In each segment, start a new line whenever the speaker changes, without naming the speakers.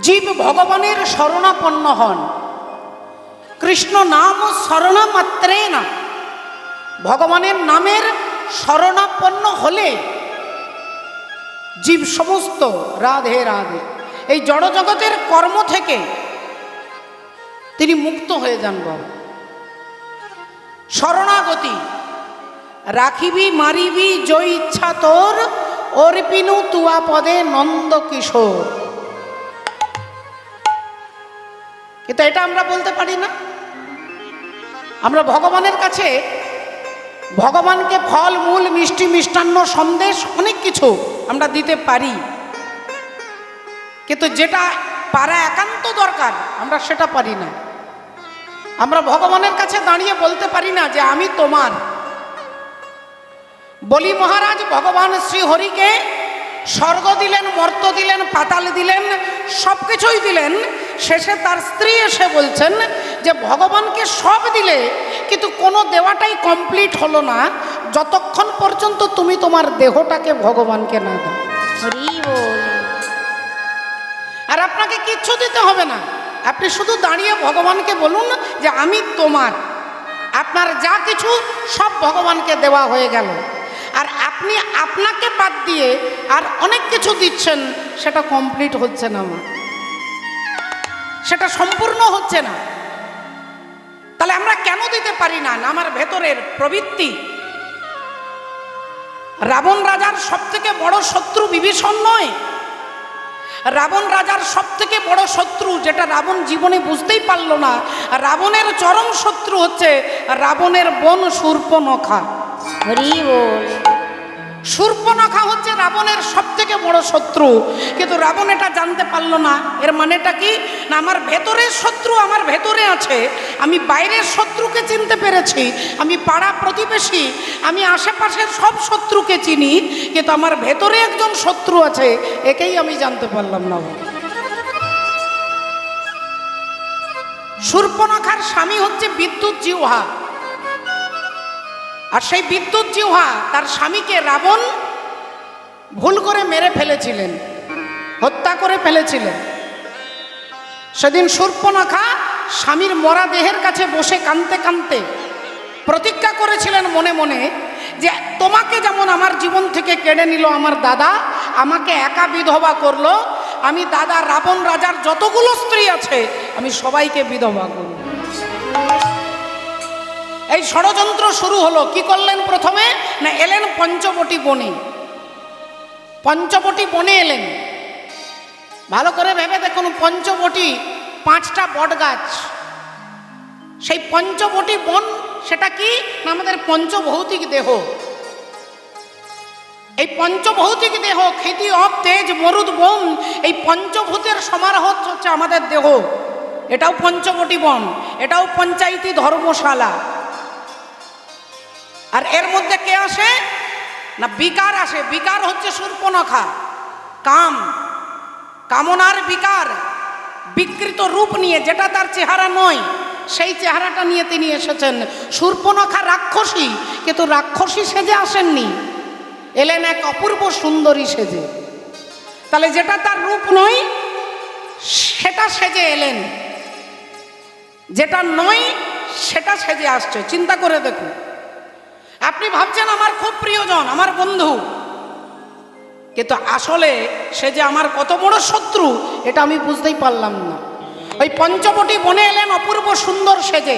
জীব ভগবানের শরণাপন্ন হন। কৃষ্ণ নাম শরণামাত্রে না, ভগবানের নামের শরণাপন্ন হলে জীব সমস্ত রাধে রাধে এই জড়জগতের কর্ম থেকে তিনি মুক্ত হয়ে যান। বাবা শরণাগতি, রাখিবি মারিবি জয় ইচ্ছা তোর, অর্পিনু তুয়া পদে নন্দ কিশোর। কিন্তু এটা আমরা বলতে পারি না। আমরা ভগবানের কাছে ভগবানকে ফল মূল মিষ্টি মিষ্টান্ন সন্দেশ অনেক কিছু আমরা দিতে পারি, কিন্তু যেটা পারা একান্ত দরকার আমরা সেটা পারি না। আমরা ভগবানের কাছে দাঁড়িয়ে বলতে পারি না যে আমি তোমার। বলি মহারাজ ভগবান শ্রী হরিকে স্বর্গ দিলেন, মর্ত দিলেন, পাতাল দিলেন, সব কিছুই দিলেন। শেষে তার স্ত্রী এসে বলছেন যে ভগবানকে সব দিলে কিন্তু কোনো দেওয়াটাই কমপ্লিট হলো না যতক্ষণ পর্যন্ত তুমি তোমার দেহটাকে ভগবানকে না দাও। আর আপনাকে কিচ্ছু দিতে হবে না, আপনি শুধু দাঁড়িয়ে ভগবানকে বলুন যে আমি তোমার। আপনার যা কিছু সব ভগবানকে দেওয়া হয়ে গেল। আর আপনি আপনাকে বাদ দিয়ে আর অনেক কিছু দিচ্ছেন, সেটা কমপ্লিট হচ্ছে না, আমার সেটা সম্পূর্ণ হচ্ছে না। তাহলে আমরা কেন দিতে পারি না? আমার ভেতরের প্রবৃত্তি। রাবণ রাজার সব থেকে বড় শত্রু বিভীষণ নয়। রাবণ রাজার সব থেকে বড় শত্রু, যেটা রাবণ জীবনে বুঝতেই পারল না, রাবণের চরম শত্রু হচ্ছে রাবণের বোন শূর্পণখা। হরি বল। শূর্পণখা হচ্ছে রাবণের সব থেকে বড় শত্রু, কিন্তু রাবণ এটা জানতে পারল না। এর মানেটা কি? না, আমার ভেতরের শত্রু আমার ভেতরে আছে, আমি বাইরের শত্রুকে চিনতে পেরেছি, আমি পাড়া প্রতিবেশী, আমি আশেপাশের সব শত্রুকে চিনি, কিন্তু আমার ভেতরে একজন শত্রু আছে, একেই আমি জানতে পারলাম না। শূর্পণখার স্বামী হচ্ছে বিদ্যুৎ জিহ্বা, আর সেই বিদ্যুৎ জিহ্বা তার স্বামীকে রাবণ ভুল করে মেরে ফেলেছিলেন, হত্যা করে ফেলেছিলেন। সেদিন শূর্পণখা স্বামীর মরা দেহের কাছে বসে কাঁদতে কাঁদতে প্রতিজ্ঞা করেছিলেন মনে মনে যে তোমাকে যেমন আমার জীবন থেকে কেড়ে নিল আমার দাদা, আমাকে একা বিধবা করলো, আমি দাদা রাবণ রাজার যতগুলো স্ত্রী আছে আমি সবাইকে বিধবা করব। এই ষড়যন্ত্র শুরু হলো। কি করলেন প্রথমে? না, এলেন পঞ্চবটী বনে। পঞ্চবটী বনে এলেন। ভালো করে ভেবে দেখুন, পঞ্চবটী 5টা বট গাছ। সেই পঞ্চবটী বন সেটা কি? না, আমাদের পঞ্চভৌতিক দেহ। এই পঞ্চভৌতিক দেহ, ক্ষিতি অপ তেজ মরুদ বোম, এই পঞ্চভূতের সমারোহ হচ্ছে আমাদের দেহ। এটাও পঞ্চবটী বন, এটাও পঞ্চায়েতি ধর্মশালা। আর এর মধ্যে কে আসে? না, বিকার আসে। বিকার হচ্ছে শূর্পণখা, কাম, কামনার বিকার, বিকৃত রূপ নিয়ে, যেটা তার চেহারা নয় সেই চেহারাটা নিয়ে তিনি এসেছেন। শূর্পণখা রাক্ষসী, কিন্তু রাক্ষসী সেজে আসেননি, এলেন এক অপূর্ব সুন্দরী সেজে। তাহলে যেটা তার রূপ নয় সেটা সেজে এলেন, যেটা নয় সেটা সেজে আসছে। চিন্তা করে দেখুন। আপনি ভাবছেন আমার খুব প্রিয়জন, আমার বন্ধু, কিন্তু আসলে সে যে আমার কত বড় শত্রু এটা আমি বুঝতেই পারলাম না। ওই পঞ্চবটী বনে এলেন অপূর্ব সুন্দর সেজে,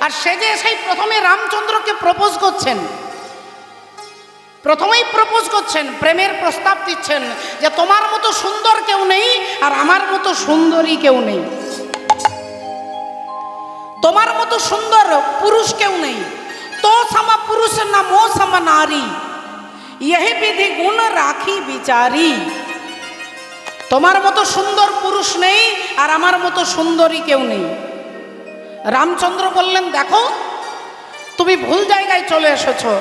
আর সেজে সেই প্রথমে রামচন্দ্রকে প্রপোজ করছেন। প্রথমেই প্রপোজ করছেন, প্রেমের প্রস্তাব দিচ্ছেন যে তোমার মতো সুন্দর কেউ নেই আর আমার মতো সুন্দরী কেউ নেই, তোমার মতো সুন্দর পুরুষ কেউ নেই। तो समा पुरुष न मो सम नारी, यही विधि गुण राखी বিচারি। তোমার মতো সুন্দর পুরুষ নেই আর আমার মতো সুন্দরী কেউ নেই। রামচন্দ্র বললেন দেখো তুমি ভুল জায়গায় চলে এসেছো,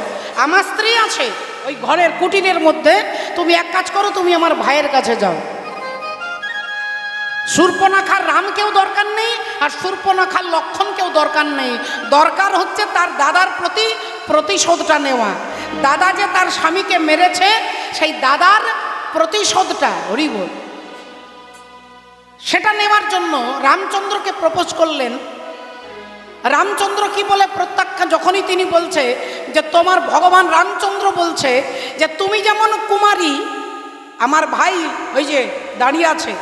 আমার স্ত্রী আছে ওই ঘরের কুটিরের মধ্যে, তুমি এক কাজ করো, তুমি আমার ভাইয়ের কাছে যাও। শূর্পণখার রামকেও দরকার নেই আর শূর্পণখার লক্ষণকেও দরকার নেই। দরকার হচ্ছে তার দাদার প্রতি প্রতিশোধটা নেওয়া। দাদা যে তার স্বামীকে মেরেছে সেই দাদার প্রতিশোধটা, হরি বল, সেটা নেওয়ার জন্য রামচন্দ্রকে প্রপোজ করলেন। রামচন্দ্র কি বলে প্রত্যাখ্যান, যখনই তিনি বলছে যে তোমার ভগবান রামচন্দ্র বলছে যে তুমি যেমন কুমারী, আমার ভাই ওই যে দাঁড়িয়ে আছে,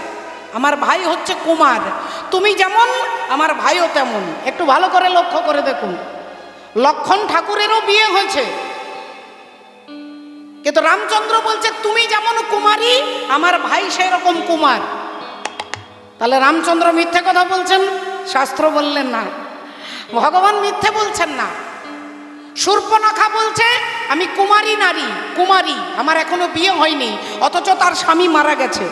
আমার ভাই হচ্ছে কুমার, তুমি যেমন আমার ভাইও তেমন। একটু ভালো করে লক্ষ্য করে দেখুন, লক্ষণ ঠাকুরেরও বিয়ে হয়েছে, কিন্তু রামচন্দ্র বলছে তুমি যেমন কুমারী আমার ভাই সেরকম কুমার। তাহলে রামচন্দ্র মিথ্যে কথা বলছেন? শাস্ত্র বললেন না, ভগবান মিথ্যে বলছেন না। শূর্পণখা বলছে আমি কুমারী নারী, কুমারী, আমার এখনো বিয়ে হয়নি, অথচ তার স্বামী মারা গেছে,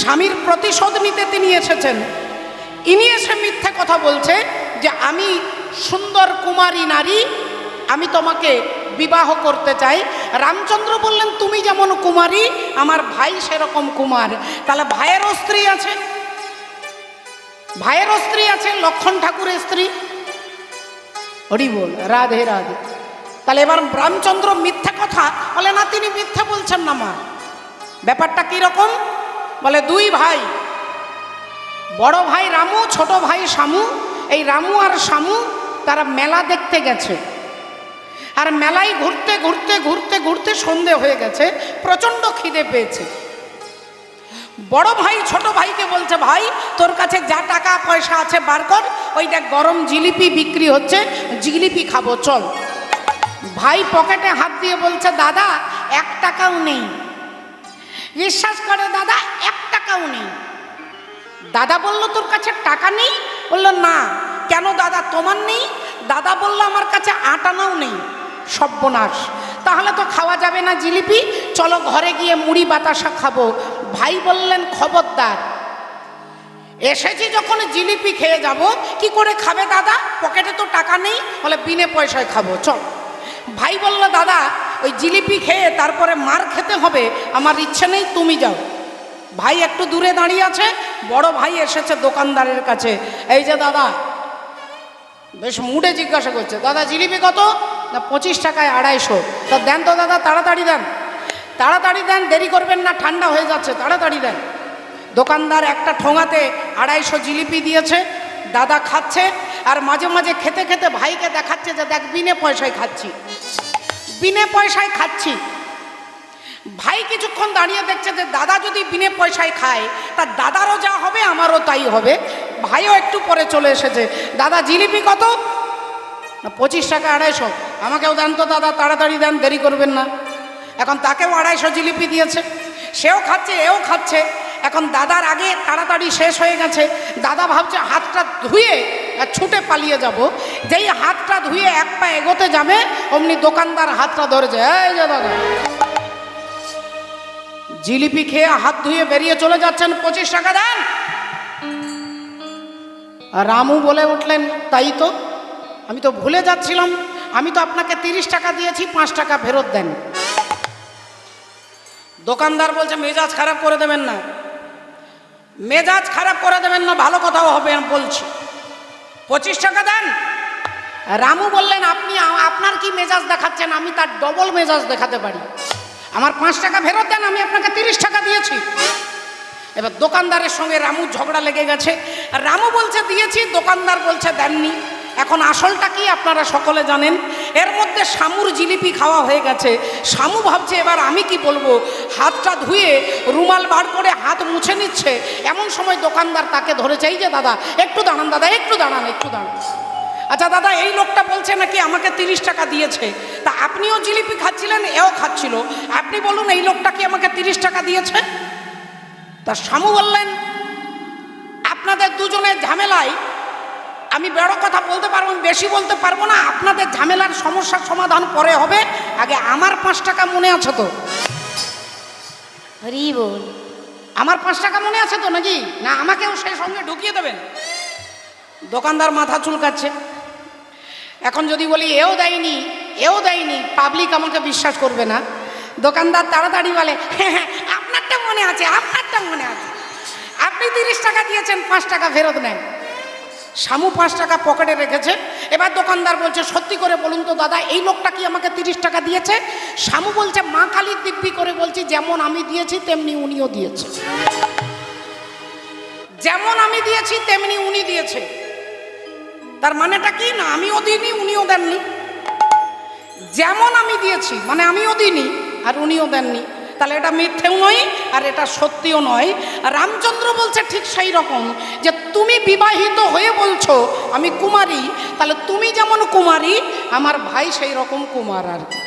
স্বামীর প্রতিশোধ নিতে তিনি এসেছেন। ইনি এসে মিথ্যে কথা বলছে যে আমি সুন্দর কুমারী নারী, আমি তোমাকে বিবাহ করতে চাই। রামচন্দ্র বললেন তুমি যেমন কুমারী আমার ভাই সেরকম কুমার। তাহলে ভাইয়েরও স্ত্রী আছে, ভাইয়েরও স্ত্রী আছে, লক্ষণ ঠাকুরের স্ত্রী। হরি বল, রাধে রাধে। তাহলে এবার রামচন্দ্র মিথ্যে কথা বলে না, তিনি মিথ্যে বলছেন না মা। ব্যাপারটা কিরকম বলে, দুই ভাই, বড় ভাই রামু, ছোট ভাই শামু। এই রামু আর শামু তারা মেলা দেখতে গেছে, আর মেলায় ঘুরতে ঘুরতে ঘুরতে ঘুরতে সন্ধে হয়ে গেছে, প্রচণ্ড খিদে পেয়েছে। বড় ভাই ছোট ভাইকে বলছে ভাই তোর কাছে যা টাকা পয়সা আছে বার কর, ওই দেখ গরম জিলিপি বিক্রি হচ্ছে, জিলিপি খাবো চল। ভাই পকেটে হাত দিয়ে বলছে দাদা 1 টাকাও নেই। বিশ্বাস করে দাদা 1 টাকাও নেই। দাদা বলল তোর কাছে টাকা নেই? বলল না। কেন দাদা তোমার নেই? দাদা বলল আমার কাছে 8 আনাও নেই। সর্বনাশ, তাহলে তো খাওয়া যাবে না জিলিপি, চলো ঘরে গিয়ে মুড়ি বাতাসা খাবো। ভাই বললেন খবরদার, এসেছি যখন জিলিপি খেয়ে যাব। কি করে খাবে দাদা, পকেটে তো টাকা নেই। বলে বিনে পয়সায় খাবো চল। ভাই বলল দাদা ওই জিলিপি খেয়ে তারপরে মার খেতে হবে, আমার ইচ্ছে নেই, তুমি যাও। ভাই একটু দূরে দাঁড়িয়ে আছে, বড় ভাই এসেছে দোকানদারের কাছে। এই যে দাদা, বেশ মুডে জিজ্ঞাসা করছে, দাদা জিলিপি কত? না 25 টাকায় 250। তা দেন তো দাদা, তাড়াতাড়ি দেন, তাড়াতাড়ি দেন, দেরি করবেন না, ঠান্ডা হয়ে যাচ্ছে, তাড়াতাড়ি দেন। দোকানদার একটা ঠোঙাতে 250 জিলিপি দিয়েছে। দাদা খাচ্ছে, আর মাঝে মাঝে খেতে খেতে ভাইকে দেখাচ্ছে যে দেখ বিনে পয়সায় খাচ্ছি, বিনে পয়সায় খাচ্ছি। ভাই কিছুক্ষণ দাঁড়িয়ে দেখছে যে দাদা যদি বিনে পয়সায় খায় তা দাদারও যা হবে আমারও তাই হবে। ভাইও একটু পরে চলে এসেছে, দাদা জিলিপি কত? না 25 টাকা 250। আমাকেও দেন তো দাদা, তাড়াতাড়ি দেন, দেরি করবেন না। এখন তাকেও 250 জিলিপি দিয়েছে, সেও খাচ্ছে এও খাচ্ছে। এখন দাদার আগে তাড়াতাড়ি শেষ হয়ে গেছে। দাদা ভাবছে হাতটা ধুয়ে ছুটে পালিয়ে যাব। যেই হাতটা ধুয়ে 1 পা এগোতে যাবে অমনি দোকানদার হাতটা ধরেছে, এই যে দাদা। জিলিপি খেয়ে হাত ধুয়ে বেরিয়ে চলে যাচ্ছেন, 25 টাকা দেন। রামু বলে উঠলেন তাই তো, আমি তো ভুলে যাচ্ছিলাম, আমি তো আপনাকে 30 টাকা দিয়েছি, 5 টাকা ফেরত দেন। দোকানদার বলছে মেজাজ খারাপ করে দেবেন না, মেজাজ খারাপ করে দেবেন না, ভালো কথাও হবে বলছি, 25 টাকা দেন। রামু বললেন আপনি আপনার কি মেজাজ দেখাচ্ছেন, আমি তার ডবল মেজাজ দেখাতে পারি, আমার 5 টাকা ফেরত দেন, আমি আপনাকে 30 টাকা দিয়েছি। এবার দোকানদারের সঙ্গে রামু ঝগড়া লেগে গেছে। রামু বলছে দিয়েছি, দোকানদার বলছে দেননি। এখন আসলটা কি আপনারা সকলে জানেন। এর মধ্যে শামুর জিলিপি খাওয়া হয়ে গেছে। শামু ভাবছে এবার আমি কি বলবো, হাতটা ধুয়ে রুমাল বার করে হাত মুছে নিচ্ছে। এমন সময় দোকানদার তাকে ধরেছে, এই যে দাদা একটু দাঁড়ান, দাদা একটু দাঁড়ান, একটু দাঁড়ান। আচ্ছা দাদা, এই লোকটা বলছে নাকি আমাকে 30 টাকা দিয়েছে, তা আপনিও জিলিপি খাচ্ছিলেন, এও খাচ্ছিল, আপনি বলুন এই লোকটা কি আমাকে 30 টাকা দিয়েছে? তা শামু বললেন আপনাদের দুজনের ঝামেলায় আমি বড় কথা বলতে পারবো, বেশি বলতে পারবো না। আপনাদের ঝামেলার সমস্যার সমাধান পরে হবে, আগে আমার 5 টাকা মনে আছে তো? হরি বল, আমার 5 টাকা মনে আছে তো নাকি? না আমাকেও সেই সঙ্গে ঢুকিয়ে দেবেন? দোকানদার মাথা চুলকাচ্ছে। এখন যদি বলি এও দেয়নি এও দেয়নি, পাবলিক আমাকে বিশ্বাস করবে না। দোকানদার তাড়াতাড়ি বলে হ্যাঁ হ্যাঁ আপনারটা মনে আছে, আপনারটা মনে আছে, আপনি 30 টাকা দিয়েছেন, 5 টাকা ফেরত নেন। শামু 5 টাকা পকেটে রেখেছে। এবার দোকানদার বলছে সত্যি করে বলুন তো দাদা, এই লোকটা কি আমাকে 30 টাকা দিয়েছে? শামু বলছে মা কালীর দিব্যি করে বলছি, যেমন আমি দিয়েছি তেমনি উনিও দিয়েছে। যেমন আমি দিয়েছি তেমনি উনি দিয়েছে। তার মানেটা কি? না আমিও দিইনি উনিও দেননি। যেমন আমি দিয়েছি মানে আমিও দিইনি আর উনিও দেননি, তাহলে এটা মিথ্যেও নয় আর এটা সত্যিও নয়। রামচন্দ্র বলছে ঠিক সেই রকম, যে তুমি বিবাহিত হয়ে বলছো আমি কুমারী, তাহলে তুমি যেমন কুমারী আমার ভাই সেই রকম কুমার আর কি।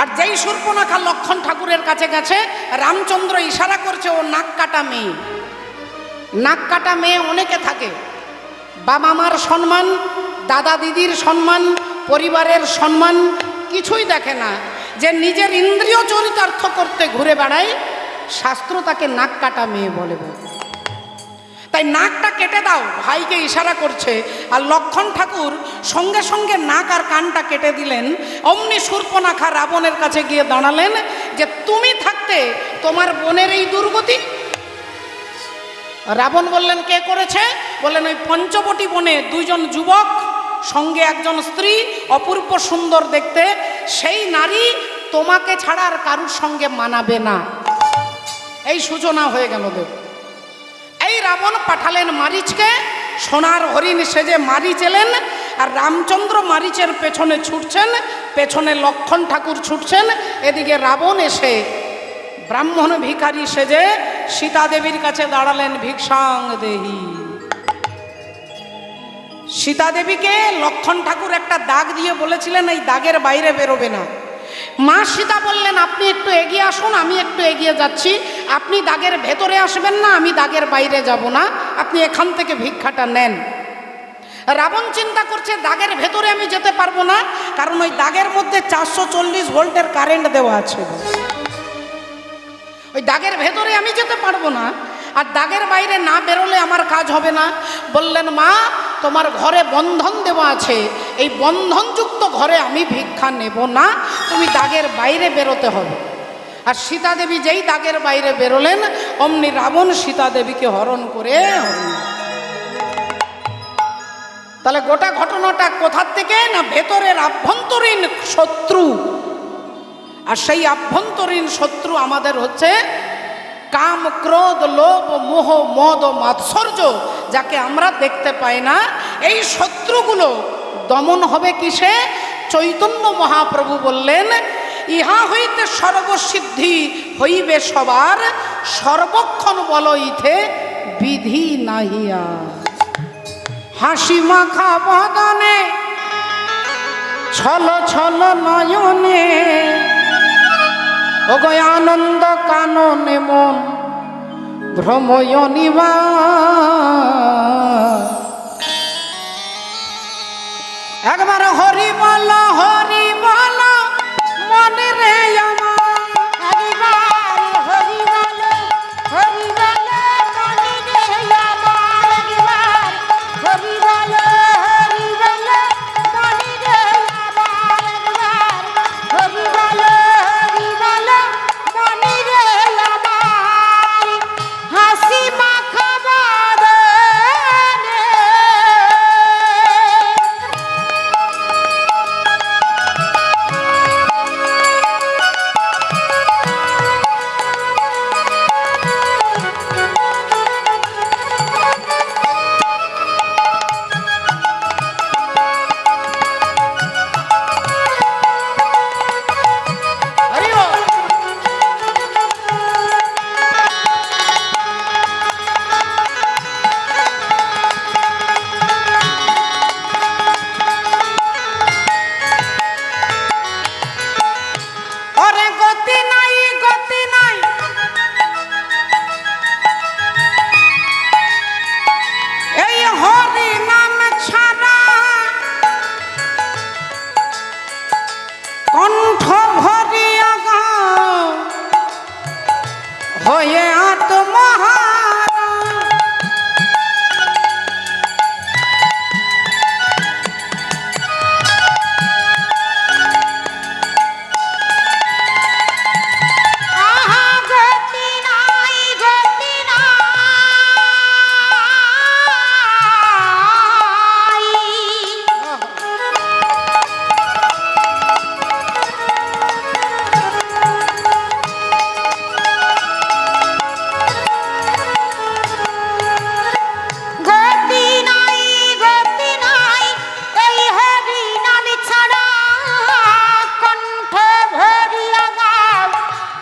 আর যেই শূর্পণখা লক্ষণ ঠাকুরের কাছে গেছে, রামচন্দ্র ইশারা করছে ও নাক কাটা মেয়ে। নাক কাটা মেয়ে অনেকে থাকে, বাবা মার সম্মান, দাদা দিদির সম্মান, পরিবারের সম্মান কিছুই দেখে না, যে নিজের ইন্দ্রিয় চরিতার্থ করতে ঘুরে বেড়ায়, শাস্ত্র তাকে নাক কাটা মেয়ে বলে। তাই নাকটা কেটে দাও, ভাইকে ইশারা করছে। আর লক্ষণ ঠাকুর সঙ্গে সঙ্গে নাক আর কানটা কেটে দিলেন। অমনি শূর্পণখা রাবণের কাছে গিয়ে দাঁড়ালেন, যে তুমি থাকতে তোমার বোনের এই দুর্গতি। রাবণ বললেন কে করেছে? বললেন ওই পঞ্চবটী বনে দুইজন যুবক, সঙ্গে একজন স্ত্রী, অপূর্ব সুন্দর দেখতে, সেই নারী তোমাকে ছাড়া আর কারুর সঙ্গে মানাবে না। এই সূচনা হয়ে গেল দেব। এই রাবণ পাঠালেন মারিচকে, সোনার হরিণ সেজে মারিচ এলেন, আর রামচন্দ্র মারিচের পেছনে ছুটছেন, পেছনে লক্ষণ ঠাকুর ছুটছেন। এদিকে রাবণ এসে ব্রাহ্মণ ভিখারি সেজে সীতা দেবীর কাছে দাঁড়ালেন, ভিক্ষাং দেহি। সীতা দেবীকে লক্ষণ ঠাকুর একটা দাগ দিয়ে বলেছিলেন এই দাগের বাইরে বেরোবে না। মা সীতা বললেন আপনি একটু এগিয়ে আসুন, আমি একটু এগিয়ে যাচ্ছি, আপনি দাগের ভেতরে আসবেন না, আমি দাগের বাইরে যাব না, আপনি এখান থেকে ভিক্ষাটা নেন। রাবণ চিন্তা করছে দাগের ভেতরে আমি যেতে পারবো না, কারণ ওই দাগের মধ্যে 440 ভোল্টের কারেন্ট দেওয়া আছে, ওই দাগের ভেতরে আমি যেতে পারবো না, আর দাগের বাইরে না বেরোলে আমার কাজ হবে না। বললেন মা তোমার ঘরে বন্ধন দেওয়া আছে, এই বন্ধনযুক্ত ঘরে আমি ভিক্ষা নেব না, তুমি দাগের বাইরে বেরোতে হবে। আর সীতা দেবী যেই দাগের বাইরে বেরোলেন, অমনি রাবণ সীতা দেবীকে হরণ করে। তাহলে গোটা ঘটনাটা কোথার থেকে? না ভেতরের আভ্যন্তরীণ শত্রু। আর সেই আভ্যন্তরীণ শত্রু আমাদের হচ্ছে কাম, ক্রোধ, লোভ, মোহ, মদ ও মাৎসর্য, যাকে আমরা দেখতে পাই না। এই শত্রুগুলো দমন হবে কিসে? চৈতন্য মহাপ্রভু বললেন ইহা হইতে সর্বসিদ্ধি হইবে সবার, সর্বক্ষণ বল ইথে বিধি নাহিয়া। হাসি মাখা বদনে ছল ছল নয়নে, ওগো আনন্দ কাননে মন ভ্রময় নিবা। একবার হরি বল মনে রে আমার, একবার হরি বল মনে রে আমার, একবার হরি বল মনে রে আমার, একবার হরি বল মনে রে আমার। হাসি মাখা বদনে কণ্ঠ ভরিয়া গাও হয়ে আত্মহারা।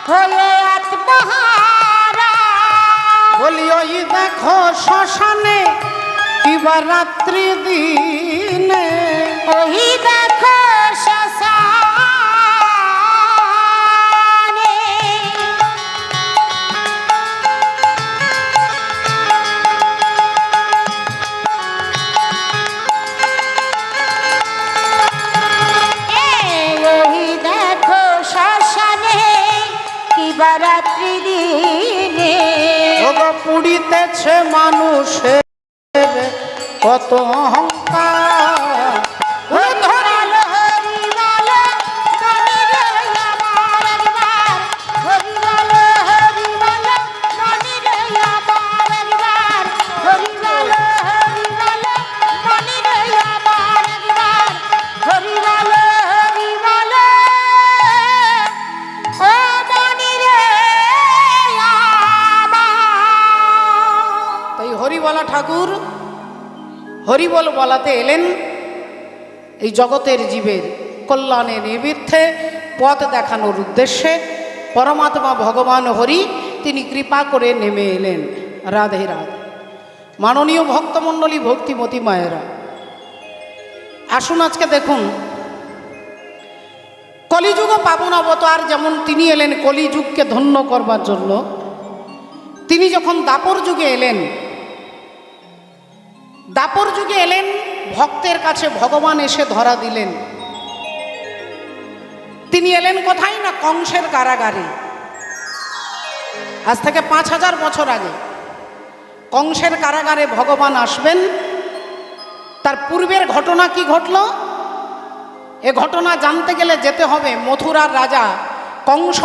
হয়ে আত্মহারা।
বলি ওই দেখো শ্মশানে কিবা রাত্রি দিনে,
ওই দেখো শ্মশানে ওই দেখো শ্মশানে কিবা রাত্রি দিনে
ওগো পুড়িতেছে মানুষের কত অহংকার।
হরিবল হরিবল মনে রে আমার একবার, হরিবল হরিবল মনে রে আমার একবার, হরিবল হরিবল মনে রে আমার একবার, হরিবল হরিবল ও মনে রে আমার।
তাই হরিবলা ঠাকুর হরিবল বলাতে এলেন এই জগতের জীবের কল্যাণের নিমিত্তে পথ দেখানোর উদ্দেশ্যে পরমাত্মা ভগবান হরি তিনি কৃপা করে নেমে এলেন। রাধে রাধে। মাননীয় ভক্তমণ্ডলী, ভক্তিমতী মায়েরা, আসুন আজকে দেখুন কলিযুগ পাবন অবতার যেমন তিনি এলেন কলিযুগকে ধন্য করবার জন্য, তিনি যখন দাপর যুগে এলেন, দাপর যুগে এলেন ভক্তের কাছে ভগবান এসে ধরা দিলেন। তিনি এলেন কোথায় না কংসের কারাগারে। আজ থেকে 5000 বছর আগে কংসের কারাগারে ভগবান আসবেন। তার পূর্বের ঘটনা কি ঘটল এ ঘটনা জানতে গেলে যেতে হবে মথুরার রাজা কংস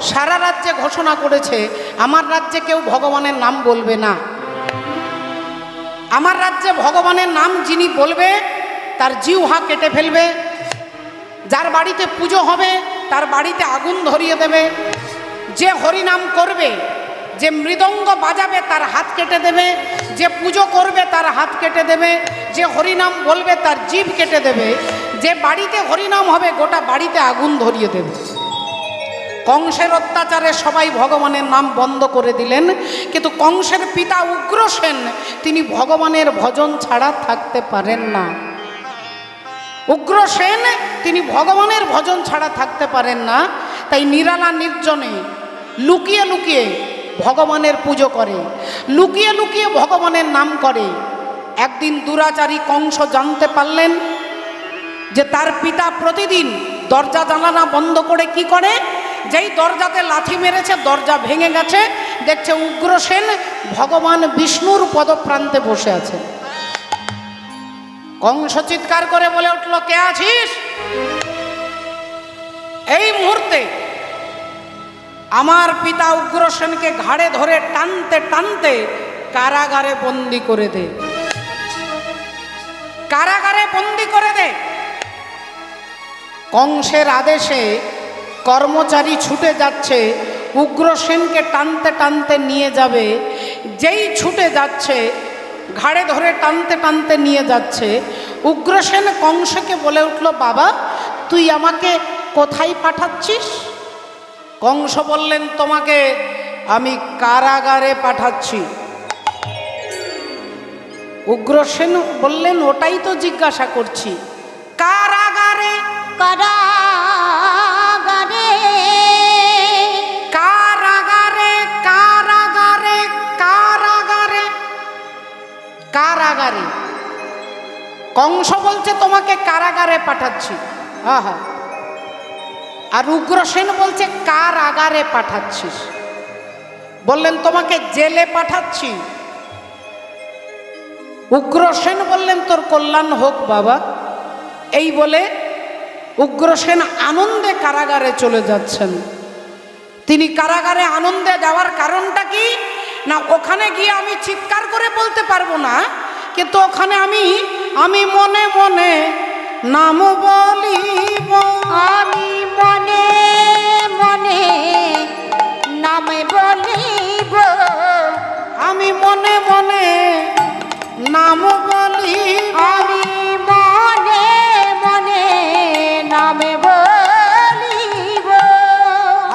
সারা রাজ্যে ঘোষণা করেছে, আমার রাজ্যে কেউ ভগবানের নাম বলবে না। আমার রাজ্যে ভগবানের নাম যিনি বলবে তার জিহ্বা কেটে ফেলবে, যার বাড়িতে পুজো হবে তার বাড়িতে আগুন ধরিয়ে দেবে, যে হরিনাম করবে, যে মৃদঙ্গ বাজাবে তার হাত কেটে দেবে, যে পুজো করবে তার হাত কেটে দেবে, যে হরিনাম বলবে তার জিভ কেটে দেবে, যে বাড়িতে হরিনাম হবে গোটা বাড়িতে আগুন ধরিয়ে দেবে। কংসের অত্যাচারে সবাই ভগবানের নাম বন্ধ করে দিলেন, কিন্তু কংসের পিতা উগ্রসেন তিনি ভগবানের ভজন ছাড়া থাকতে পারেন না। উগ্রসেন তিনি ভগবানের ভজন ছাড়া থাকতে পারেন না, তাই নিরালা নির্জনে লুকিয়ে লুকিয়ে ভগবানের পুজো করে, লুকিয়ে লুকিয়ে ভগবানের নাম করে। একদিন দুরাচারী কংস জানতে পারলেন যে তার পিতা প্রতিদিন দরজা জানালা বন্ধ করে কি করে, যেই দরজাতে লাথি মেরেছে দরজা ভেঙে গেছে, দেখছে উগ্রসেন ভগবান বিষ্ণুর পদপ্রান্তে বসে আছে। কংস চিৎকার করে বলে উঠল, কে আছিস? এই মুহূর্তে আমার পিতা উগ্রসেনকে ঘাড়ে ধরে টানতে টানতে কারাগারে বন্দি করে দে, কারাগারে বন্দি করে দে। কংসের আদেশে কর্মচারী ছুটে যাচ্ছে উগ্রসেনকে টানতে টানতে নিয়ে যাবে। যেই ছুটে যাচ্ছে ঘাড়ে ধরে টানতে টানতে নিয়ে যাচ্ছে, উগ্রসেন কংসকে বলে উঠল, বাবা তুই আমাকে কোথায় পাঠাচ্ছিস? কংস বললেন, তোমাকে আমি কারাগারে পাঠাচ্ছি। উগ্রসেন বললেন, ওটাই তো জিজ্ঞাসা করছি, কারাগারে?
কারাগারে
কারাগারে কারাগারে কারাগারে কারাগারে। কংস বলছে তোমাকে কারাগারে পাঠাচ্ছি। আহা, আর উগ্রসেন বলছে কারাগারে পাঠাচ্ছিস। বললেন তোমাকে জেলে পাঠাচ্ছি। উগ্রসেন বললেন তোর কল্যাণ হোক বাবা। এই বলে উগ্রসেন আনন্দে কারাগারে চলে যাচ্ছেন। তিনি কারাগারে আনন্দে যাওয়ার কারণটা কি না, ওখানে গিয়ে আমি চিৎকার করে বলতে পারবো না, কিন্তু ওখানে আমি মনে মনে নাম বলিব,
আমি মনে মনে নাম বলিব,
আমি মনে মনে নাম বলিব,
আমি মনে মনে নাম বলিব।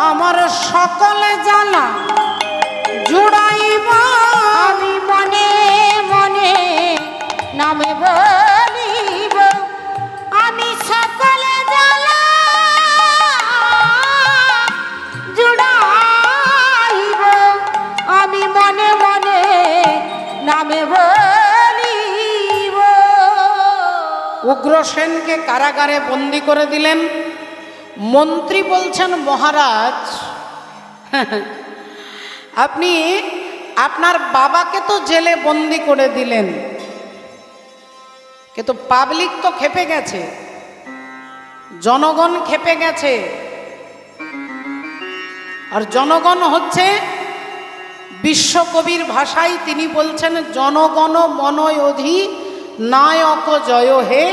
আমার সকলে জ্বালা জুড়াইব
আমি মনে মনে নামে বলিব আমি সকলে জ্বালা জুড়াইব আমি মনে মনে নামে বলিব।
উগ্রসেনকে কারাগারে বন্দি করে দিলেন। মন্ত্রী বলছেন, মহারাজ আপনি আপনার বাবাকে তো জেলে বন্দি করে দিলেন, কিন্তু পাবলিক তো খেপে গেছে, জনগণ খেপে গেছে। আর জনগণ হচ্ছে বিশ্বকবির ভাষায় তিনি বলছেন, জনগণ মনয়োধি নায়ক জয় হে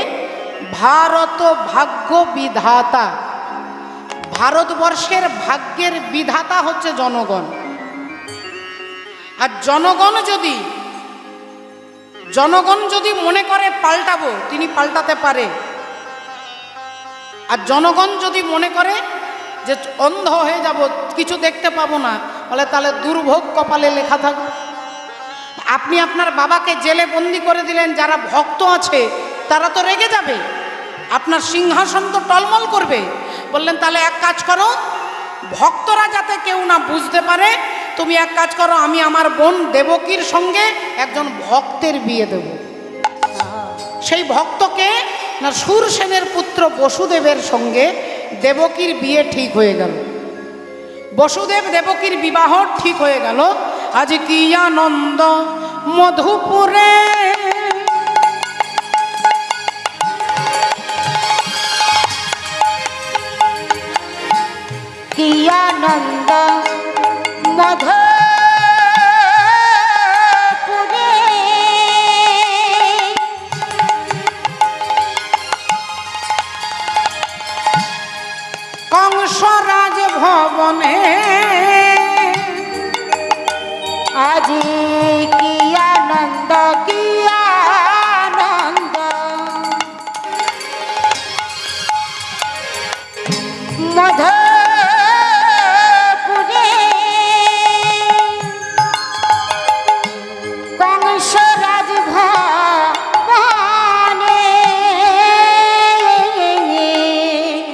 ভারত ভাগ্য বিধাতা। ভারতবর্ষের ভাগ্যের বিধাতা হচ্ছে জনগণ। আর জনগণ যদি মনে করে পাল্টাবো, তিনি পাল্টাতে পারে। আর জনগণ যদি মনে করে যে অন্ধ হয়ে যাব, কিছু দেখতে পাবো না, বলে তাহলে দুর্ভোগ কপালে লেখা থাকবে। আপনি আপনার বাবাকে জেলে বন্দি করে দিলেন, যারা ভক্ত আছে তারা তো রেগে যাবে, আপনার সিংহাসন তো টলমল করবে। বললেন তাহলে এক কাজ করো, ভক্তরা যাতে কেউ না বুঝতে পারে, তুমি এক কাজ করো, আমি আমার বোন দেবকীর সঙ্গে একজন ভক্তের বিয়ে দেব। সেই ভক্তকে না সুরসেনের পুত্র বসুদেবের সঙ্গে দেবকীর বিয়ে ঠিক হয়ে গেল। বসুদেব দেবকীর বিবাহ ঠিক হয়ে গেল। আজ কি আনন্দ মধুপুরে,
কি আনন্দ মধুপুরে,
কংসরাজ ভবনে
আজি কি আনন্দ কি আনন্দ মধুপুরে, কংসরাজ ভবনে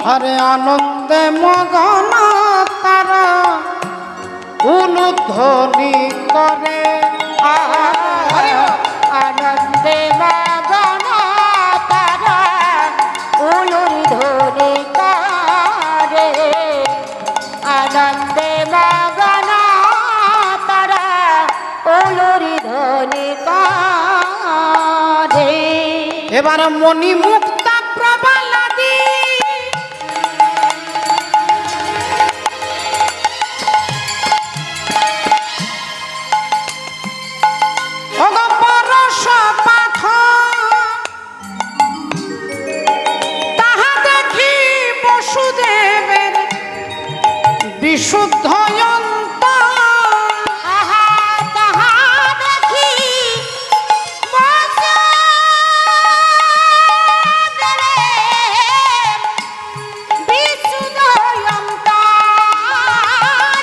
হরে আনন্দে মগন তারা উলুধ্বনি করে।
আনন্দে মগন তারা উলুর ধ্বনি করে, আনন্দে মগন তারা উলুর ধ্বনি করে।
এবার মণি মুক্তা প্রবালাদি অগপরশ পাঠ তাহা দেখি বসুদেবের বিশুদ্ধ অন্তর।
আহা তাহা দেখি বসুদেবের বিশুদ্ধ অন্তর,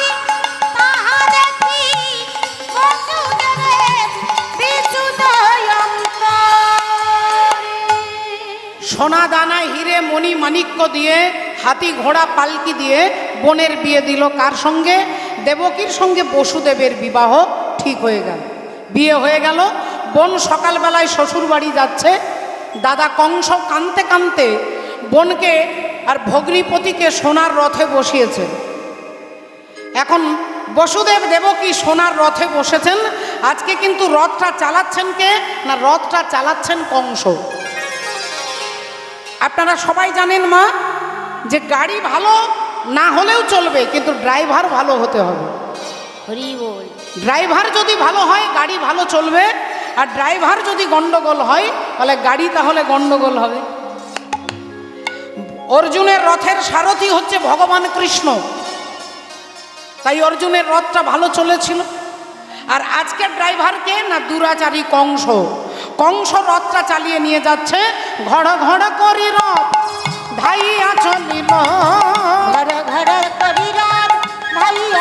তাহা দেখি বসুদেবের বিশুদ্ধ অন্তর।
সোনা দানা হিরে মণি মাণিক্য দিয়ে, হাতি ঘোড়া পালকি দিয়ে বোনের বিয়ে দিল। কার সঙ্গে? দেবকীর সঙ্গে বসুদেবের বিবাহ ঠিক হয়ে গেল, বিয়ে হয়ে গেল। বোন সকালবেলায় শ্বশুর বাড়ি যাচ্ছে, দাদা কংস কাঁদতে কাঁদতে বোনকে আর ভগ্নিপতিকে সোনার রথে বসিয়েছে। এখন বসুদেব দেবকী সোনার রথে বসেছেন। আজকে কিন্তু রথটা চালাচ্ছেন কে? না, রথটা চালাচ্ছেন কংস। আপনারা সবাই জানেন মা, যে গাড়ি ভালো না হলেও চলবে, কিন্তু ড্রাইভার ভালো হতে হবে।
হরি বল।
ড্রাইভার যদি ভালো হয় গাড়ি ভালো চলবে, আর ড্রাইভার যদি গন্ডগোল হয় তাহলে গাড়ি তাহলে গন্ডগোল হবে। অর্জুনের রথের সারথি হচ্ছে ভগবান কৃষ্ণ, তাই অর্জুনের রথটা ভালো চলেছিল। আর আজকের ড্রাইভার কে? না, দুরাচারী কংস। কংস রথটা চালিয়ে নিয়ে যাচ্ছে, ঘড় ঘড় করি রথ ধাইয়া চলিল,
ঘর ঘর করি রথ ধাইয়া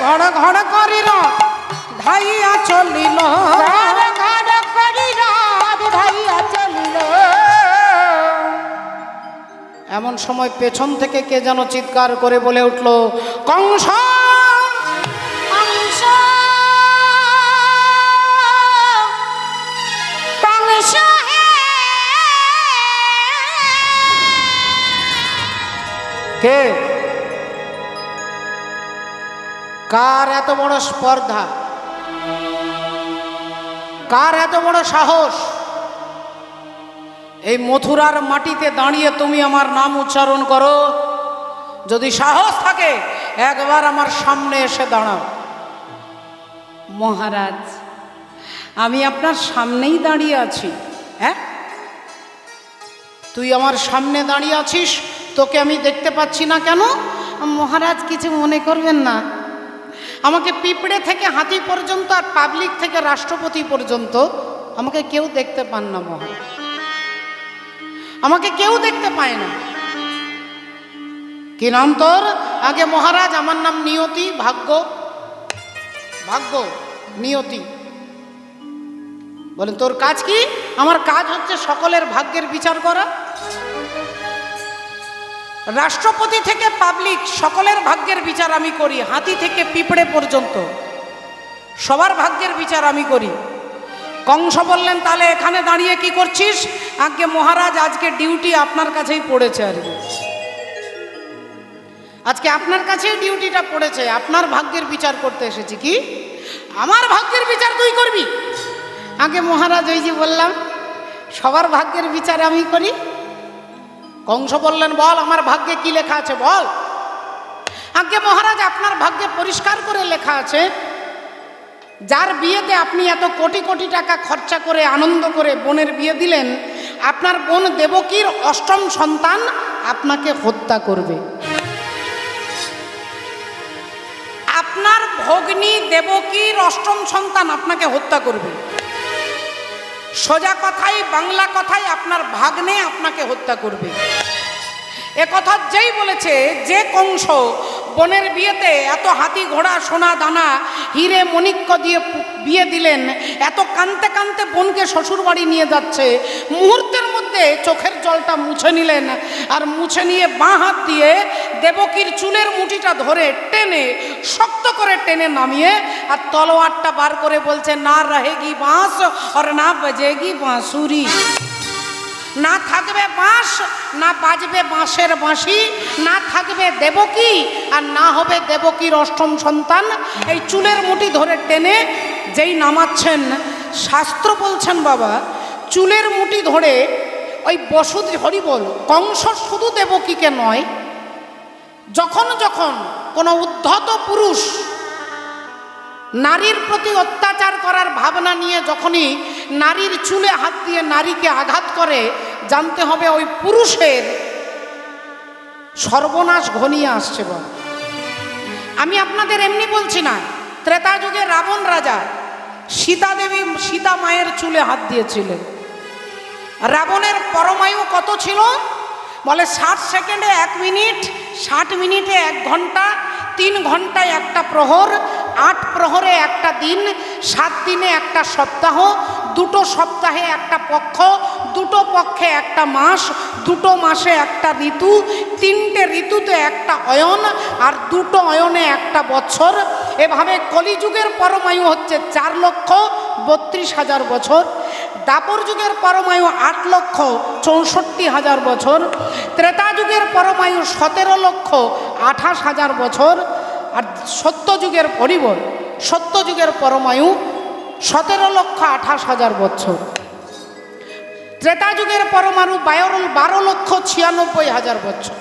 ঘড় ঘড় করি রথ ধাইয়া চলিল,
ঘর ঘর করি রথ ধাইয়া চলিল।
এমন সময় পেছন থেকে কে যেন চিৎকার করে বলে উঠল, কংস
কংস কংস হে,
কে? কার এত বড় স্পর্ধা, কার এত বড় সাহস? এই মথুরার মাটিতে দাঁড়িয়ে তুমি আমার নাম উচ্চারণ করো? যদি সাহস থাকে একবার আমার সামনে এসে দাঁড়াও। মহারাজ, আমি আপনার সামনেই দাঁড়িয়ে আছি। হ্যাঁ, তুই আমার সামনে দাঁড়িয়ে আছিস, তোকে আমি দেখতে পাচ্ছি না কেন? মহারাজ কিছু মনে করবেন না, আমাকে পিঁপড়ে থেকে হাতি পর্যন্ত আর পাবলিক থেকে রাষ্ট্রপতি পর্যন্ত আমাকে কেউ দেখতে পান না মহারাজ, আমাকে কেউ দেখতে পায় না। কি নাম তোর? আগে মহারাজ আমার নাম নিয়তি। ভাগ্য, ভাগ্য নিয়তি। বলেন তোর কাজ কি? আমার কাজ হচ্ছে সকলের ভাগ্যের বিচার করা। রাষ্ট্রপতি থেকে পাবলিক সকলের ভাগ্যের বিচার আমি করি, হাতি থেকে পিঁপড়ে পর্যন্ত সবার ভাগ্যের বিচার আমি করি। কংস বললেন, তাহলে এখানে দাঁড়িয়ে কি করছিস? আগে মহারাজ, আজকে ডিউটি আপনার কাছেই পড়েছে। আর কি, আজকে আপনার কাছেই ডিউটিটা পড়েছে, আপনার ভাগ্যের বিচার করতে এসেছি। কি আমার ভাগ্যের বিচার তুই করবি? আগে মহারাজ, ওই যে বললাম সবার ভাগ্যের বিচার আমি করি। কংস বললেন, বল আমার ভাগ্যে কি লেখা আছে বল। আগে মহারাজ, আপনার ভাগ্যে পরিষ্কার করে লেখা আছে, যার বিয়েতে আপনি এত কোটি কোটি টাকা খরচা করে আনন্দ করে বোনের বিয়ে দিলেন, আপনার বোন দেবকীর অষ্টম সন্তান আপনাকে হত্যা করবে। আপনার ভগ্নী দেবকীর অষ্টম সন্তান আপনাকে হত্যা করবে। সোজা কথাই, বাংলা কথাই, আপনার ভাগ্নে আপনাকে হত্যা করবে। এ কথা যেই বলেছে, যে কংস বোনের বিয়েতে এত হাতি ঘোড়া সোনা দানা হিরে মণিক্য দিয়ে বিয়ে দিলেন, এত কানতে কানতে বোনকে শ্বশুর বাড়ি নিয়ে যাচ্ছে, মুহূর্তের মধ্যে চোখের জলটা মুছে নিলেন, আর মুছে নিয়ে বাঁ হাত দিয়ে দেবকীর চুলের মুঠিটা ধরে টেনে, শক্ত করে টেনে নামিয়ে, আর তলোয়ারটা বার করে বলছে, না রহেগি বাঁশ আর না বাজেগি বাঁশুরি। না থাকবে বাঁশ, না বাজবে বাঁশের বাঁশি, না থাকবে দেবকী, আর না হবে দেবকীর অষ্টম সন্তান। এই চুলের মুঠি ধরে টেনে যেই নামাচ্ছেন, শাস্ত্র বলছেন বাবা, চুলের মুঠি ধরে ওই বসুধী, হরি বল, কংস শুধু দেবকীকে নয়, যখন যখন কোনো উদ্ধত পুরুষ নারীর প্রতি অত্যাচার করার ভাবনা নিয়ে যখনই নারীর চুলে হাত দিয়ে নারীকে আঘাত করে, জানতে হবে ওই পুরুষের সর্বনাশ ঘনিয়ে আসছে। বল, আমি আপনাদের এমনি বলছি না। ত্রেতা যুগে রাবণ রাজা সীতা দেবী, সীতা মায়ের চুলে হাত দিয়েছিলেন। রাবণের পরমায়ু কত ছিল? বলে 60 সেকেন্ডে 1 মিনিট, 60 মিনিটে 1 ঘন্টা, 3 ঘন্টায় একটা প্রহর, 8 প্রহরে একটা দিন, 7 দিনে একটা সপ্তাহ, 2 সপ্তাহে একটা পক্ষ, 2 পক্ষে একটা মাস, 2 মাসে একটা ঋতু, 3টে ঋতুতে একটা অয়ন, আর 2 অয়নে একটা বছর। এভাবে কলিযুগের পরমায়ু হচ্ছে 4,32,000 বছর। দাপর যুগের পরমায়ু 8,64,000 বছর। ত্রেতা যুগের পরমায়ু 17,28,000 বছর। আর সত্য যুগের পরিবর, সত্য যুগের পরমায়ু 17,28,000 বছর। ত্রেতা যুগের পরমাণু 12,96,000 বছর।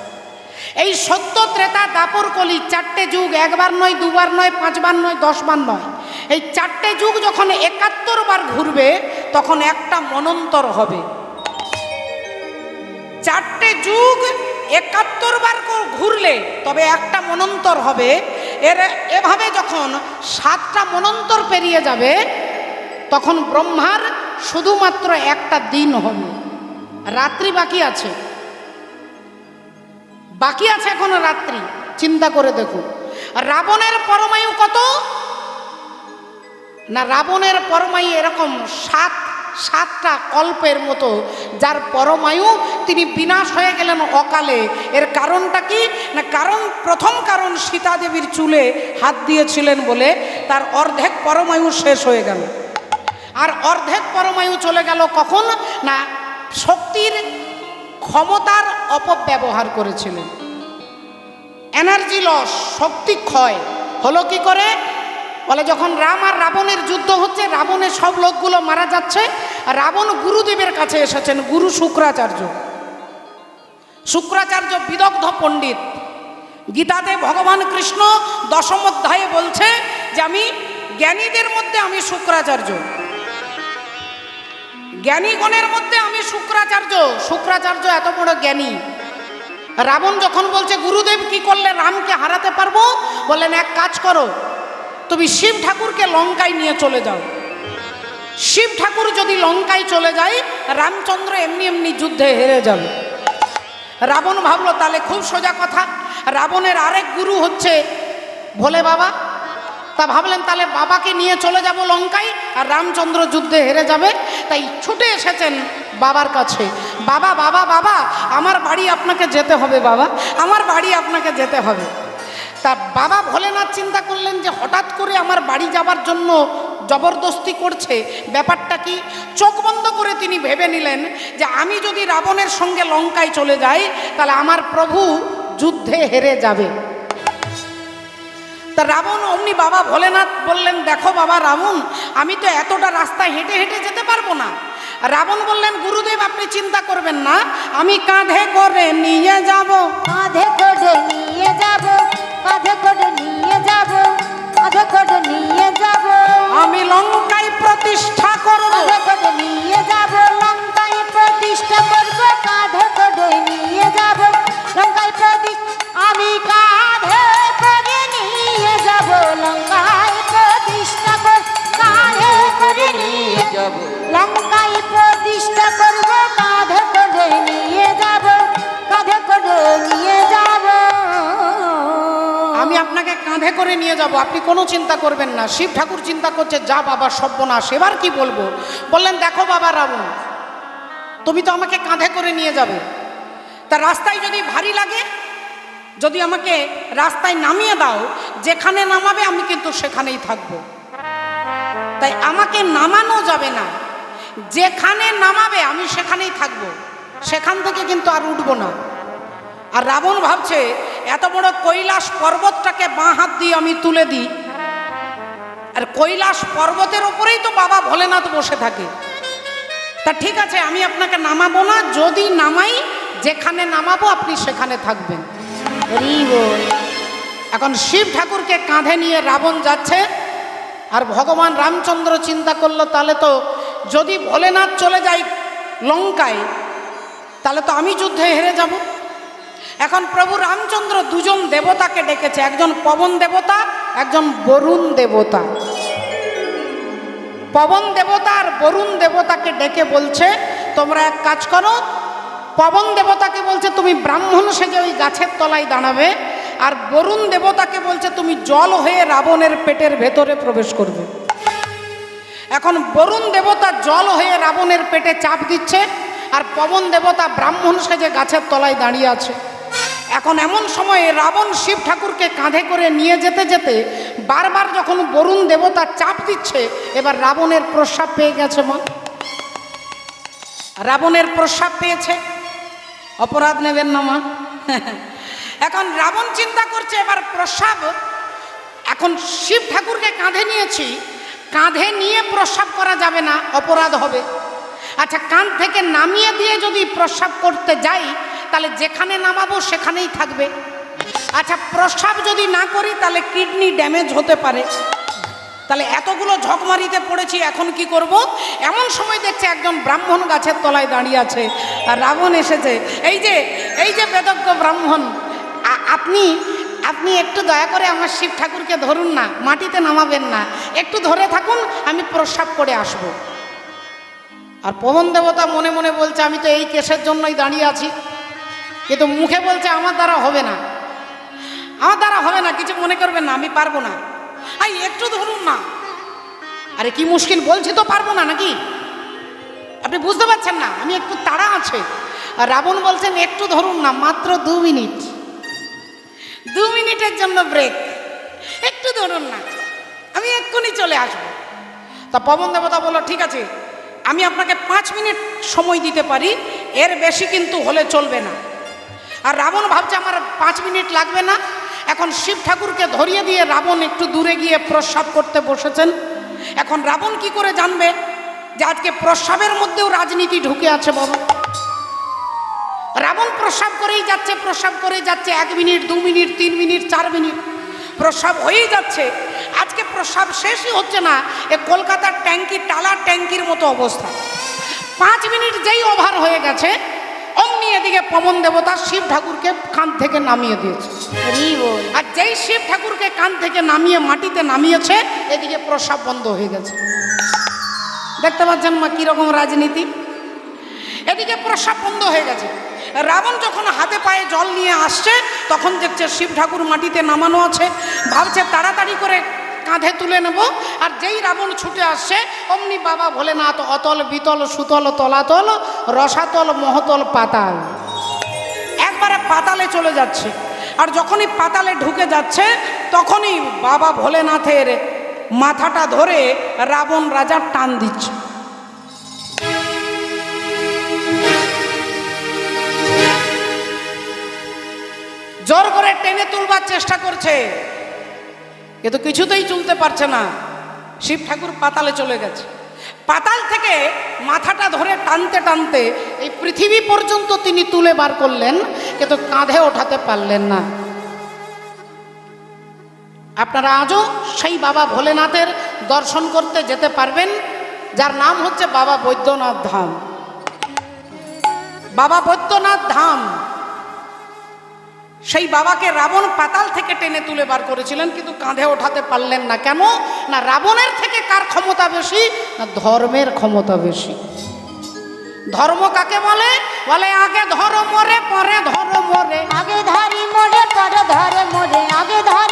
এই সত্য, ত্রেতা, দাপর, কলি 4টে যুগ, 1 বার নয়, 2 বার নয়, 5 বার নয়, 10 বার নয়। এই 4টে যুগ যখন 71 বার ঘুরবে, তখন একটা মনন্তর হবে। 4টে যুগ 71 বার ঘুরলে তবে একটা মনন্তর হবে। এভাবে যখন 7টা মনন্তর পেরিয়ে যাবে, তখন ব্রহ্মার শুধুমাত্র একটা দিন হবে, রাত্রি বাকি আছে। বাকি আছে এখনো রাত্রি, চিন্তা করে দেখুন। রাবণের পরমায়ু কত না, রাবণের পরমায়ু এরকম সাতটা কল্পের মতো, যার পরমায়ু তিনি বিনাশ হয়ে গেলেন অকালে। এর কারণটা কি না, প্রথম কারণ সীতা দেবীর চুলে হাত দিয়েছিলেন বলে তার অর্ধেক পরমায়ু শেষ হয়ে গেল। আর অর্ধেক পরমায়ু চলে গেল কখন না, শক্তির ক্ষমতার অপব্যবহার করেছিলেন। এনার্জি লস, শক্তি ক্ষয় হলো কি করে বলে, যখন রাম আর রাবণের যুদ্ধ হচ্ছে, রাবণের সব লোকগুলো মারা যাচ্ছে, রাবণ গুরুদেবের কাছে এসেছেন, গুরু শুক্রাচার্য বিদগ্ধ পণ্ডিত। গীতাতে ভগবান কৃষ্ণ দশম অধ্যায়ে বলছে যে আমি জ্ঞানীদের মধ্যে আমি শুক্রাচার্য, জ্ঞানীগণের মধ্যে আমি শুক্রাচার্য এত বড় জ্ঞানী। রাবণ যখন বলছে গুরুদেব কি করলে রামকে হারাতে পারবো, বললেন এক কাজ করো, তুমি শিব ঠাকুরকে লঙ্কায় নিয়ে চলে যাও। শিব ঠাকুর যদি লঙ্কায় চলে যায়, রামচন্দ্র এমনি এমনি যুদ্ধে হেরে যাবে। রাবণ ভাবলো তাহলে খুব সোজা কথা, রাবণের আরেক গুরু হচ্ছে ভোলে বাবা। তা ভাবলেন তাহলে বাবাকে নিয়ে চলে যাব লঙ্কায়, আর রামচন্দ্র যুদ্ধে হেরে যাবে। তাই ছুটে এসেছেন বাবার কাছে, বাবা বাবা বাবা আমার বাড়ি আপনাকে যেতে হবে, বাবা আমার বাড়ি আপনাকে যেতে হবে। তা বাবা ভোলেনাথ চিন্তা করলেন যে হঠাৎ করে আমার বাড়ি যাবার জন্য জবরদস্তি করছে, ব্যাপারটা কি। চোখ বন্ধ করে তিনি ভেবে নিলেন যে আমি যদি রাবণের সঙ্গে লঙ্কায় চলে যাই, তাহলে আমার প্রভু যুদ্ধে হেরে যাবে। তা রাবণ অমনি বাবা ভোলেনাথ বললেন, দেখো বাবা রাবণ, আমি তো এতটা রাস্তা হেঁটে হেঁটে যেতে পারবো না। রাবণ বললেন, গুরুদেব আপনি চিন্তা করবেন না, আমি কাঁধে করে নিয়ে যাব,
কাঁধে করে নিয়ে যাব, কাঁধে করে নিয়ে যাব, কাঁধে করে নিয়ে যাব,
আমি লঙ্কায় প্রতিষ্ঠা করব,
কাঁধে করে নিয়ে যাব, লঙ্কায় প্রতিষ্ঠা করব, কাঁধে করে নিয়ে যাব, লঙ্কায় আমি কাঁধে করে নিয়ে যাব, লঙ্কায় প্রতিষ্ঠা করব, কাঁধে করে নিয়ে যাব, লঙ্কায় প্রতিষ্ঠা করব, কাঁধে করে নিয়ে যাব, কাঁধে করে নিয়ে যাব।
আমি আপনাকে কাঁধে করে নিয়ে যাব, আপনি কোনো চিন্তা করবেন না। শিব ঠাকুর চিন্তা করছে, যা বাবা সর্বনাশ, এবার কি বলবো। বললেন, দেখো বাবা রাবণ, তুমি তো আমাকে কাঁধে করে নিয়ে যাবে, তা রাস্তায় যদি ভারী লাগে, যদি আমাকে রাস্তায় নামিয়ে দাও, যেখানে নামাবে আমি কিন্তু সেখানেই থাকবো। তাই আমাকে নামানো যাবে না, যেখানে নামাবে আমি সেখানেই থাকবো, সেখান থেকে কিন্তু আর উঠবো না। আর রাবণ ভাবছে, এত বড় কৈলাস পর্বতটাকে বাঁ হাত দিয়ে আমি তুলে দিই, আর কৈলাস পর্বতের ওপরেই তো বাবা ভোলেনাথ বসে থাকে। তা ঠিক আছে, আমি আপনাকে নামাবো না, যদি নামাই যেখানে নামাবো আপনি সেখানে থাকবেন। এখন শিব ঠাকুরকে কাঁধে নিয়ে রাবণ যাচ্ছে, আর ভগবান রামচন্দ্র চিন্তা করলো, তাহলে তো যদি ভোলেনাথ চলে যায় লঙ্কায়, তাহলে তো আমি যুদ্ধে হেরে যাব। এখন প্রভু রামচন্দ্র দুজন দেবতাকে ডেকেছে, একজন পবন দেবতা, একজন বরুণ দেবতা। পবন দেবতা আর বরুণ দেবতাকে ডেকে বলছে, তোমরা এক কাজ করো। পবন দেবতাকে বলছে তুমি ব্রাহ্মণ সেজে ওই গাছের তলায় দাঁড়াবে, আর বরুণ দেবতাকে বলছে তুমি জল হয়ে রাবণের পেটের ভেতরে প্রবেশ করবে। এখন বরুণ দেবতা জল হয়ে রাবণের পেটে চাপ দিচ্ছে, আর পবন দেবতা ব্রাহ্মণ সেজে গাছের তলায় দাঁড়িয়ে আছে। এখন এমন সময়ে রাবণ শিব ঠাকুরকে কাঁধে করে নিয়ে যেতে যেতে বারবার যখন বরুণ দেবতা চাপ দিচ্ছে, এবার রাবণের প্রস্রাব পেয়ে গেছে। মা রাবণের প্রস্রাব পেয়েছে, অপরাধ নেবেন না মা। এখন রাবণ চিন্তা করছে, এবার প্রস্রাব, এখন শিব ঠাকুরকে কাঁধে নিয়েছি, কাঁধে নিয়ে প্রস্রাব করা যাবে না, অপরাধ হবে। আচ্ছা, কাঁধ থেকে নামিয়ে দিয়ে যদি প্রস্রাব করতে যাই, তাহলে যেখানে নামাবো সেখানেই থাকবে। আচ্ছা, প্রস্রাব যদি না করি তাহলে কিডনি ড্যামেজ হতে পারে। তাহলে এতগুলো ঝকমারিতে পড়েছি, এখন কি করব। এমন সময় দেখছে একজন ব্রাহ্মণ গাছের তলায় দাঁড়িয়ে আছে, আর রাবণ এসেছে। এই যে বেদজ্ঞ ব্রাহ্মণ, আপনি একটু দয়া করে আমার শিব ঠাকুরকে ধরুন না, মাটিতে নামাবেন না, একটু ধরে থাকুন, আমি প্রস্রাব করে আসব। আর পবন দেবতা মনে মনে বলছে, আমি তো এই কেসের জন্যই দাঁড়িয়ে আছি, কিন্তু মুখে বলছে আমার দ্বারা হবে না। আমার দ্বারা হবে না, কিছু মনে করবেন না, আমি পারবো না। আই একটু ধরুন না। আরে কি মুশকিল, বলছি তো পারবো না নাকি? আপনি বুঝতে পারছেন না, আমি একটু তাড়া আছে। আর রাবণ বলছেন একটু ধরুন না, মাত্র 2 মিনিট, 2 মিনিটের জন্য ব্রেক, একটু ধরুন না, আমি এক্ষুনি চলে আসবো। তা পবন দেবতা বলল ঠিক আছে, আমি আপনাকে 5 মিনিট সময় দিতে পারি, এর বেশি কিন্তু হলে চলবে না। আর রাবণ ভাবছে আমার 5 মিনিট লাগবে না। এখন শিব ঠাকুরকে ধরিয়ে দিয়ে রাবণ একটু দূরে গিয়ে প্রস্রাব করতে বসেছেন। এখন রাবণ কি করে জানবে যে আজকে প্রস্রাবের মধ্যেও রাজনীতি ঢুকে আছে? বাবা, রাবণ প্রস্রাব করেই যাচ্ছে, প্রস্রাব করেই যাচ্ছে, 1 মিনিট, 2 মিনিট, 3 মিনিট, 4 মিনিট প্রস্রাব হয়েই যাচ্ছে। আজকে প্রস্রাব শেষই হচ্ছে না। এ কলকাতার ট্যাঙ্কি, টালার ট্যাঙ্কির মতো অবস্থা। 5 মিনিট যেই ওভার হয়ে গেছে, অমনি এদিকে পবন দেবতা শিব ঠাকুরকে কান থেকে নামিয়ে দিয়েছে। আর যেই শিব ঠাকুরকে কান থেকে নামিয়ে মাটিতে নামিয়েছে, এদিকে প্রস্রাব বন্ধ হয়ে গেছে। দেখতে পাচ্ছেন মা কিরকম রাজনীতি? এদিকে প্রস্রাব বন্ধ হয়ে গেছে। রাবণ যখন হাতে পায়ে জল নিয়ে আসছে, তখন দেখছে শিব ঠাকুর মাটিতে নামানো আছে। ভাবছে তাড়াতাড়ি করে কাঁধে তুলে নেব। আর যেই রাবণ ছুটে আসছে, অমনি বাবা ভোলেনাথ অতল বিতল সুতল তলাতল রসাতল মহতল পাতাল, একবারে পাতালে চলে যাচ্ছে। আর যখনই পাতালে ঢুকে যাচ্ছে, তখনই বাবা ভোলেনাথের মাথাটা ধরে রাবণ রাজার টান দিচ্ছে। জোর করে টেনে তুলবার চেষ্টা করছে, কিন্তু কিছুতেই চলতে পারছে না। শিব ঠাকুর পাতালে চলে গেছে। পাতাল থেকে মাথাটা ধরে টানতে টানতে এই পৃথিবী পর্যন্ত তিনি তুলে বার করলেন, কিন্তু কাঁধে ওঠাতে পারলেন না। আপনারা আজও সেই বাবা ভোলেনাথের দর্শন করতে যেতে পারবেন, যার নাম হচ্ছে বাবা বৈদ্যনাথ ধাম। বাবা বৈদ্যনাথ ধাম, সেই বাবাকে রাবণ পাতাল থেকে টেনে তুলে বার করেছিলেন, কিন্তু কাঁধে ওঠাতে পারলেন না। কেন? না রাবণের থেকে কার ক্ষমতা বেশি? না ধর্মের ক্ষমতা বেশি। ধর্ম কাকে বলে? বলে আগে ধর মরে পরে ধর মরে,
আগে ধরি মোরে পরে ধরে মোরে, আগে ধরি